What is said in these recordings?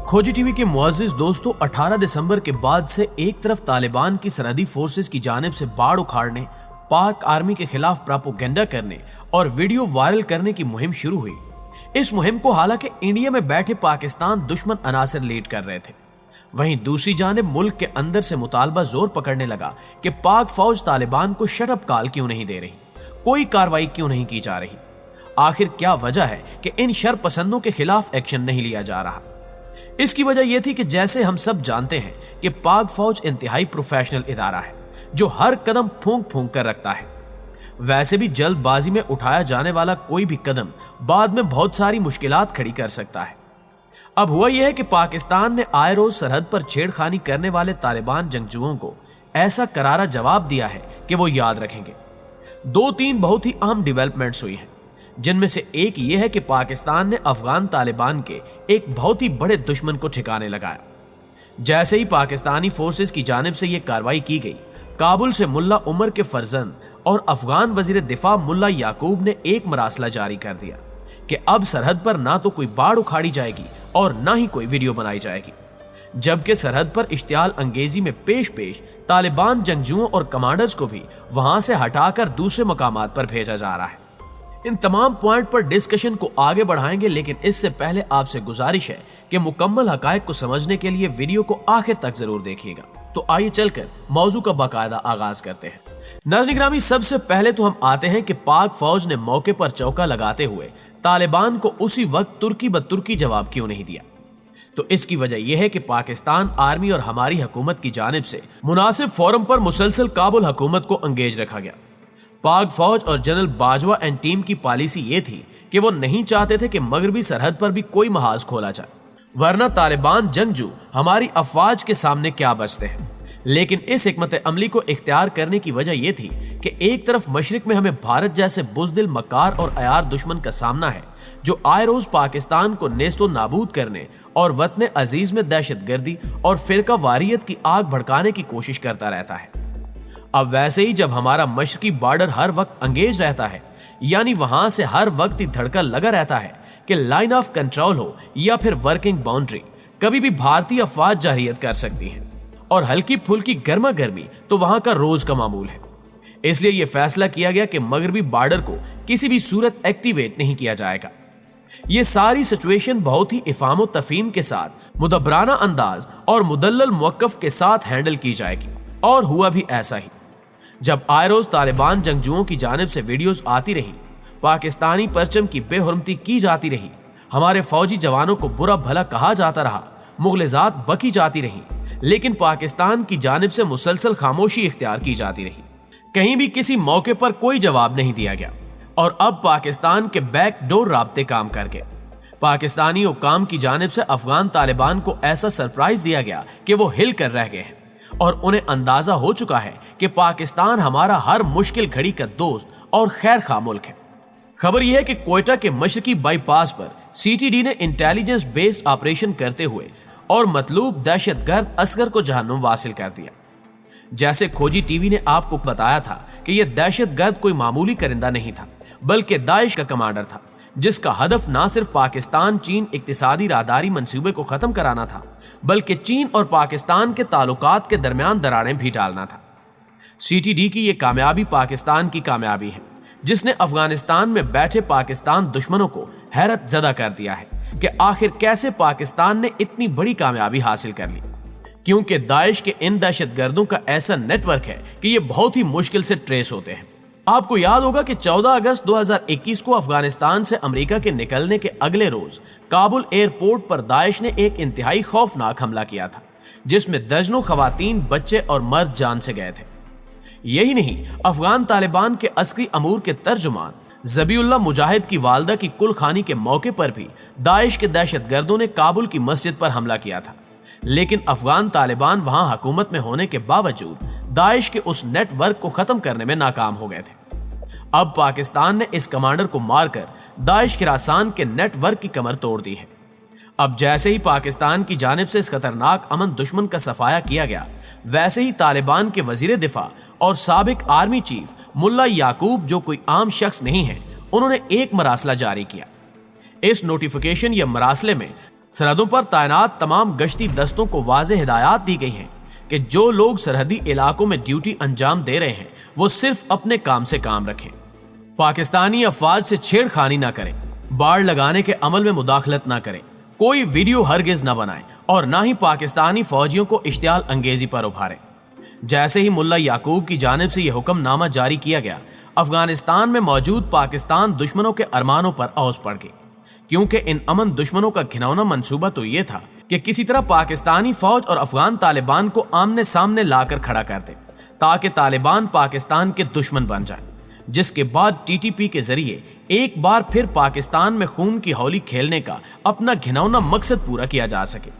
खोजी टीवी के मुअज़्ज़िज़ दोस्तों, 18 दिसंबर के बाद से एक तरफ तालिबान की सरहदी फोर्सेस की जानिब से बाढ़ उखाड़ने, पाक आर्मी के खिलाफ प्रोपेगेंडा करने और वीडियो वायरल करने की मुहिम शुरू हुई। इस मुहिम को हालांकि इंडिया में बैठे पाकिस्तान दुश्मन अनासर लीड कर रहे थे। वहीं दूसरी जानिब मुल्क के अंदर से मुतालबा जोर पकड़ने लगा कि पाक फौज तालिबान को शटअप कॉल क्यों नहीं दे रही, कोई कार्रवाई क्यों नहीं की जा रही। आखिर क्या वजह है कि इन शरपसंदों के खिलाफ एक्शन नहीं लिया जा रहा। इसकी वजह यह थी कि जैसे हम सब जानते हैं कि पाक फौज इंतहाई प्रोफेशनल इदारा है जो हर कदम फूंक फूंक कर रखता है। वैसे भी जल्दबाजी में उठाया जाने वाला कोई भी कदम बाद में बहुत सारी मुश्किलात खड़ी कर सकता है। अब हुआ यह है कि पाकिस्तान ने आए रोज सरहद पर छेड़खानी करने वाले तालिबान जंगजुओं को ऐसा करारा जवाब दिया है कि वो याद रखेंगे। 2-3 बहुत ही अहम डेवलपमेंट्स हुई हैं, जिनमें से एक यह है कि पाकिस्तान ने अफगान तालिबान के एक बहुत ही बड़े दुश्मन को ठिकाने लगाया। जैसे ही पाकिस्तानी फोर्सेस की जानिब से यह कार्रवाई की गई, काबुल से मुल्ला उमर के फर्जंद और अफगान वजीर दिफा मुल्ला याकूब ने एक मरासला जारी कर दिया कि अब सरहद पर ना तो कोई बाढ़ उखाड़ी जाएगी और ना ही कोई वीडियो बनाई जाएगी, जबकि सरहद पर इश्तियाल अंगेजी में पेश तालिबान जंगजुओं और कमांडर्स को भी वहां से हटाकर दूसरे मकामात पर भेजा जा रहा है। इन तमाम पॉइंट पर डिस्कशन को आगे बढ़ाएंगे, लेकिन इससे पहले आपसे गुजारिश है कि मुकम्मल हकायक को समझने के लिए वीडियो को आखिर तक जरूर देखिएगा। तो आइए चलकर मौजू का बाकायदा आगाज करते हैं। नाज़रीन ग्रामी, सबसे पहले तो हम आते हैं कि पाक फौज ने मौके पर चौका लगाते हुए तालिबान को उसी वक्त तुर्की ब तुर्की जवाब क्यों नहीं दिया। तो इसकी वजह यह है कि पाकिस्तान आर्मी और हमारी हुकूमत की जानिब से मुनासिब फोरम पर मुसलसल काबुल हुकूमत को अंगेज रखा गया। पाक फौज और जनरल बाजवा एंड टीम की पॉलिसी ये थी कि वो नहीं चाहते थे कि मगरबी सरहद पर भी कोई महाज खोला जाए, वरना तालिबान जंगजू हमारी अफवाज के सामने क्या बचते हैं। लेकिन इस हिकमत अमली को इख्तियार करने की वजह यह थी कि एक तरफ मशरिक में हमें भारत जैसे बुज़दिल, मकार और अयार दुश्मन का सामना है जो आए रोज पाकिस्तान को नेस्तो नाबूद करने और वतन अजीज में दहशतगर्दी और फिरका वारियत की आग भड़काने की कोशिश करता रहता है। अब वैसे ही जब हमारा मशरकी बॉर्डर हर वक्त अंगेज रहता है, यानी वहां से हर वक्त ही धड़का लगा रहता है कि लाइन ऑफ कंट्रोल हो या फिर वर्किंग बाउंड्री, कभी भी भारतीय अफवाज जाहिरियत कर सकती है और हल्की फुल्की गर्मा गर्मी तो वहां का रोज का मामूल है। इसलिए यह फैसला किया गया कि मगरबी बॉर्डर को किसी भी सूरत एक्टिवेट नहीं किया जाएगा। ये सारी सिचुएशन बहुत ही इफाम व तफहीम के साथ मुदब्बराना अंदाज और मुदल्लल मुवक्कफ के साथ हैंडल की जाएगी, और हुआ भी ऐसा ही। जब आए रोज तालिबान जंगजुओं की जानिब से वीडियोस आती रही, पाकिस्तानी परचम की बेहुरमती की जाती रही, हमारे फौजी जवानों को बुरा भला कहा जाता रहा, मुगलिजात बकी जाती रही, लेकिन पाकिस्तान की जानिब से मुसलसल खामोशी इख्तियार की जाती रही। कहीं भी किसी मौके पर कोई जवाब नहीं दिया गया। और अब पाकिस्तान के बैकडोर राब्ते काम कर गए। पाकिस्तानी हुक्काम की जानिब से अफगान तालिबान को ऐसा सरप्राइज दिया गया कि वो हिल कर रह गए हैं और उन्हें अंदाजा हो चुका है कि पाकिस्तान हमारा हर मुश्किल घड़ी का दोस्त और खैर खा मुल्क है। खबर यह है कि कोयटा के मशरकी बाईपास पर सीटीडी ने इंटेलिजेंस बेस्ड ऑपरेशन करते हुए और मतलूब दहशतगर्द असगर को जहन्नुम वासिल कर दिया। जैसे खोजी टीवी ने आपको बताया था कि यह दहशतगर्द कोई मामूली करिंदा नहीं था, बल्कि दाइश का कमांडर था, जिसका हदफ ना सिर्फ पाकिस्तान चीन इक्तिसादी राहदारी मंसूबे को खत्म कराना था, बल्कि चीन और पाकिस्तान के ताल्लुकात के दरमियान दरारें भी डालना था। सीटीडी की यह कामयाबी पाकिस्तान की कामयाबी है, जिसने अफगानिस्तान में बैठे पाकिस्तान दुश्मनों को हैरत ज़दा कर दिया है कि आखिर कैसे पाकिस्तान ने इतनी बड़ी कामयाबी हासिल कर ली। क्योंकि दाइश के इन दहशतगर्दों का ऐसा नेटवर्क है कि ये बहुत ही मुश्किल से ट्रेस होते हैं। आपको याद होगा कि 14 अगस्त 2021 को अफगानिस्तान से अमेरिका के निकलने के अगले रोज काबुल एयरपोर्ट पर दाइश ने एक इंतहाई खौफनाक हमला किया था, जिसमें दर्जनों खवातीन, बच्चे और मर्द जान से गए थे। यही नहीं, अफगान तालिबान के अस्करी अमूर के तर्जुमान ज़बीउल्लाह मुजाहिद की वालदा की कुल खानी के मौके पर भी दाइश के दहशतगर्दों ने काबुल की मस्जिद पर हमला किया था। लेकिन अफगान तालिबान वहां हुकूमत में होने के बावजूद दाइश के उस नेटवर्क को खत्म करने में नाकाम हो गए थे। अब पाकिस्तान ने इस कमांडर को मारकर दाइश खिरासान के नेटवर्क की कमर तोड़ दी है। अब जैसे ही पाकिस्तान की जानिब से इस खतरनाक अमन दुश्मन का सफाया किया गया, वैसे ही तालिबान के वजीर दिफा और साबिक आर्मी चीफ मुल्ला याकूब, जो कोई आम शख्स नहीं है, उन्होंने एक मरासला जारी किया। इस नोटिफिकेशन या मरासले में سرحدوں پر تعینات تمام گشتی دستوں کو واضح ہدایات دی گئی ہیں کہ جو لوگ سرحدی علاقوں میں ڈیوٹی انجام دے رہے ہیں وہ صرف اپنے کام سے کام رکھیں، پاکستانی افواج سے چھیڑ خانی نہ کریں، باڑ لگانے کے عمل میں مداخلت نہ کریں، کوئی ویڈیو ہرگز نہ بنائیں اور نہ ہی پاکستانی فوجیوں کو اشتعال انگیزی پر ابھاریں۔ جیسے ہی ملا یعقوب کی جانب سے یہ حکم نامہ جاری کیا گیا، افغانستان میں موجود پاکستان دشمنوں کے ارمانوں پر اوس پڑ گئی، کیونکہ ان امن دشمنوں کا گھناؤنا منصوبہ تو یہ تھا کہ کسی طرح پاکستانی فوج اور افغان طالبان کو آمنے سامنے لا کر کھڑا کر دے تاکہ طالبان پاکستان کے دشمن بن جائیں، جس کے بعد ٹی ٹی پی کے ذریعے ایک بار پھر پاکستان میں خون کی ہولی کھیلنے کا اپنا گھناؤنا مقصد پورا کیا جا سکے۔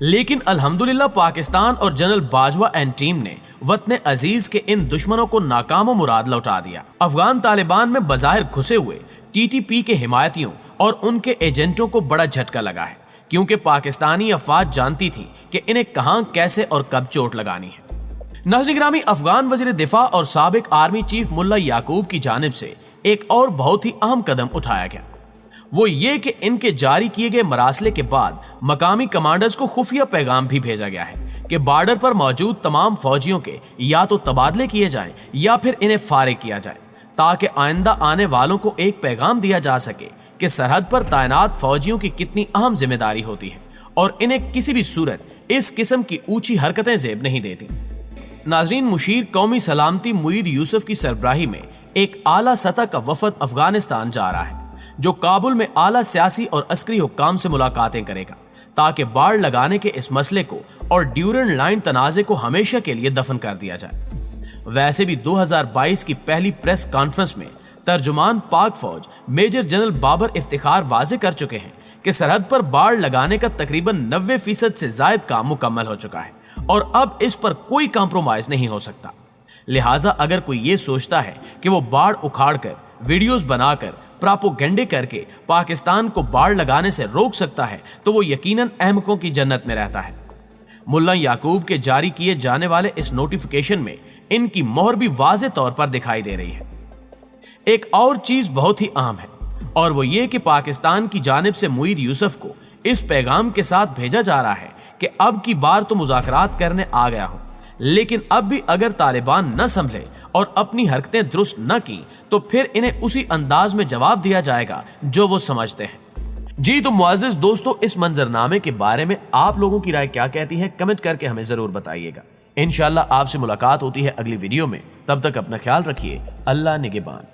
لیکن الحمدللہ پاکستان اور جنرل باجوہ اینڈ ٹیم نے وطن عزیز کے ان دشمنوں کو ناکام و مراد لوٹا دیا۔ افغان طالبان میں بظاہر گھسے ہوئے ٹی ٹی پی کے حمایتیوں اور ان کے ایجنٹوں کو بڑا جھٹکا لگا ہے، کیونکہ پاکستانی افواج جانتی تھی کہ انہیں کہاں، کیسے اور کب چوٹ لگانی ہے۔ ناظرین گرامی، افغان وزیر دفاع اور سابق آرمی چیف ملا یعقوب کی جانب سے ایک اور بہت ہی اہم قدم اٹھایا گیا، وہ یہ کہ ان کے جاری کیے گئے مراسلے کے بعد مقامی کمانڈرز کو خفیہ پیغام بھی بھیجا گیا ہے کہ بارڈر پر موجود تمام فوجیوں کے یا تو تبادلے کیے جائیں یا پھر انہیں فارغ کیا جائے، تاکہ آئندہ آنے والوں کو ایک پیغام دیا جا سکے کہ سرحد پر تعینات فوجیوں کی کتنی اہم ذمہ داری ہوتی ہے اور انہیں کسی بھی صورت اس قسم کی اونچی حرکتیں زیب نہیں دیتی۔ ناظرین، مشیر قومی سلامتی معید یوسف کی سربراہی میں ایک اعلیٰ سطح کا وفد افغانستان جا رہا ہے، جو کابل میں اعلیٰ سیاسی اور عسکری حکام سے ملاقاتیں کرے گا تاکہ باڑ لگانے کے اس مسئلے کو اور ڈیورنڈ لائن تنازع کو ہمیشہ کے لیے دفن کر دیا جائے۔ ویسے بھی 2022 کی پہلی پریس کانفرنس میں ترجمان پاک فوج میجر جنرل بابر افتخار واضح کر چکے ہیں کہ سرحد پر باڑ لگانے کا تقریباً 90% سے زائد کام مکمل ہو چکا ہے اور اب اس پر کوئی کمپرومائز نہیں ہو سکتا۔ لہٰذا اگر کوئی یہ سوچتا ہے کہ وہ باڑ اکھاڑ کر، ویڈیوز بنا کر، پراپوگنڈے کر کے پاکستان کو باڑ لگانے سے روک سکتا ہے تو وہ یقیناً احمقوں کی جنت میں رہتا ہے۔ ملا یعقوب کے جاری کیے جانے والے اس نوٹیفیکیشن میں ان کی مہر بھی واضح طور پر دکھائی دے رہی ہے۔ ایک اور چیز بہت ہی اہم ہے اور وہ یہ کہ پاکستان کی جانب سے معید یوسف کو اس پیغام کے ساتھ بھیجا جا رہا ہے کہ اب کی بار تو مذاکرات کرنے آ گیا ہوں، لیکن اب بھی اگر طالبان نہ سنبھلے اور اپنی حرکتیں درست نہ کی تو پھر انہیں اسی انداز میں جواب دیا جائے گا جو وہ سمجھتے ہیں۔ جی تو معزز دوستو، اس منظرنامے کے بارے میں آپ لوگوں کی رائے کیا کہتی ہے؟ کمنٹ کر کے ہمیں ضرور بتائیے گا۔ انشاءاللہ آپ سے ملاقات ہوتی ہے اگلی ویڈیو میں، تب تک اپنا خیال رکھیے۔ اللہ نگہبان۔